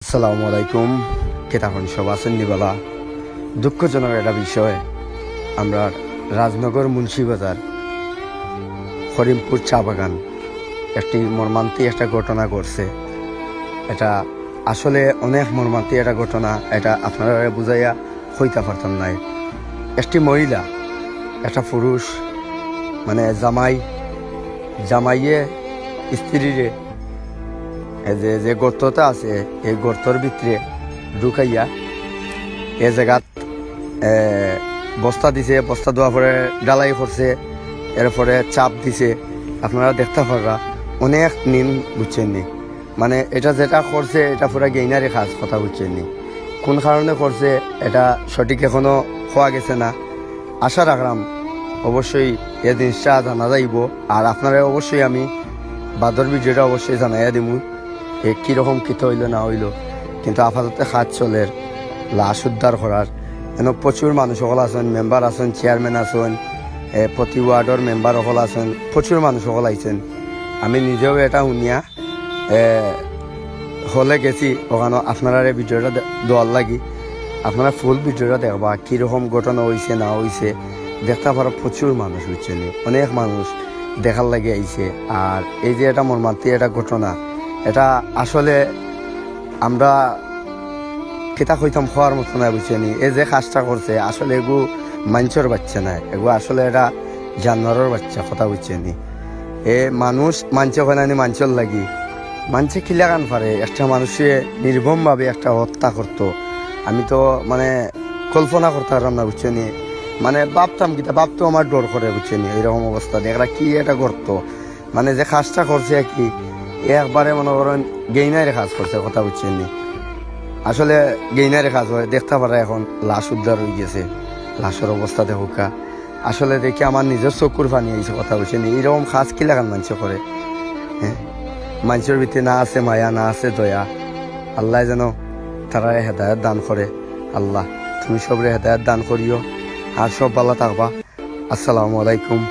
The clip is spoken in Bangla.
আসসালামু আলাইকুম। কেতাখন সব আছেন নি বাবা? দুঃখজনক একটা বিষয়, আমরা রাজনগর মুন্সিবাজার করিমপুর চা বাগান একটি মর্মান্তিক একটা ঘটনা ঘটছে। এটা আসলে অনেক মর্মান্তিক একটা ঘটনা, এটা আপনারা বুঝাইয়া হইতে পারতাম নাই। একটি মহিলা, একটা পুরুষ, মানে জামাইয়ে স্ত্রীরে যে গর্তটা আছে এই গর্তর ভিতরে ঢুকাইয়া এ জায়গাত বস্তা দিছে, বস্তা দেওয়ার পরে ডালাই করছে, এরপরে চাপ দিছে। আপনারা দেখতে পাররা অনেক নিম বুঝছেন নি, মানে এটা যেটা করছে এটা পুরা গেইনারে খাস কথা বুঝছেন নি। কোন কারণে করছে এটা সঠিক এখনো হওয়া গেছে না। আশা রাখলাম অবশ্যই এ জিনিসটা জানা যাইব, আর আপনারা অবশ্যই আমি বাদর ভিডিওটা অবশ্যই জানাইয়া দিব কীরকম কীত হইল না হইল। কিন্তু আপাতত কাজ চলে লাশ উদ্ধার করার। এনে প্রচুর মানুষ সকল আছেন, মেম্বার আছেন, চেয়ারম্যান আছেন, প্রতি ওয়ার্ডর মেম্বার সকল আছেন, প্রচুর মানুষ সকল আইছেন। আমি নিজেও এটা শুনিয়া হলে গেছি ওখানে। আপনারা এই ভিডিওটা দেওয়ার লাগি আপনারা ফুল ভিডিওটা দেখবা কীরকম ঘটনা হয়েছে না হয়েছে দেখতে পারো। প্রচুর মানুষ বুঝছেন, অনেক মানুষ দেখার লাগে আইছে। আর এই যে এটা মর্মান্তিক একটা ঘটনা, এটা আসলে আমরা কেতা কইতাম খাওয়ার মতো না বুঝছেনি। এই যে কাজটা করছে আসলে এগু মানুষের বাচ্চা নাই, এগু আসলে এটা জানোয়ারের বাচ্চা কথা বুঝছেনি। মানুষ মানছে হয় না, মানুষের লাগি মানছে খিলাগান পারে একটা মানুষে নির্মমভাবে একটা হত্যা করতো। আমি তো মানে কল্পনা করতে পারলাম না বুঝছেনি, মানে ভাবতাম কিতা ভাবতো আমার ডর করে বুঝছেনি। এরকম অবস্থা দেখরা কি এটা করতো, মানে যে কাজটা করছে কি একবারে মনে করেন গেইনারে কাজ করছে কথা বুঝছেন নি। আসলে গেইনারে কাজ হয় দেখতে পারে। এখন লাশ উদ্ধার হয়ে গেছে, লাশের অবস্থা দেখুকা আসলে দেখে আমার নিজের চকুর পানি আইছে কথা বুঝছেন। এইরকম কাজ কি লাগান মানুষ করে? হ্যাঁ, মানুষের ভিতরে না আছে মায়া, না আছে দয়া। আল্লাহ যেন তারা হেদায়ত দান করে। আল্লাহ তুমি সবরে হেদায়ত দান করিও, আর সব ভালো থাকবা। আসসালামু আলাইকুম।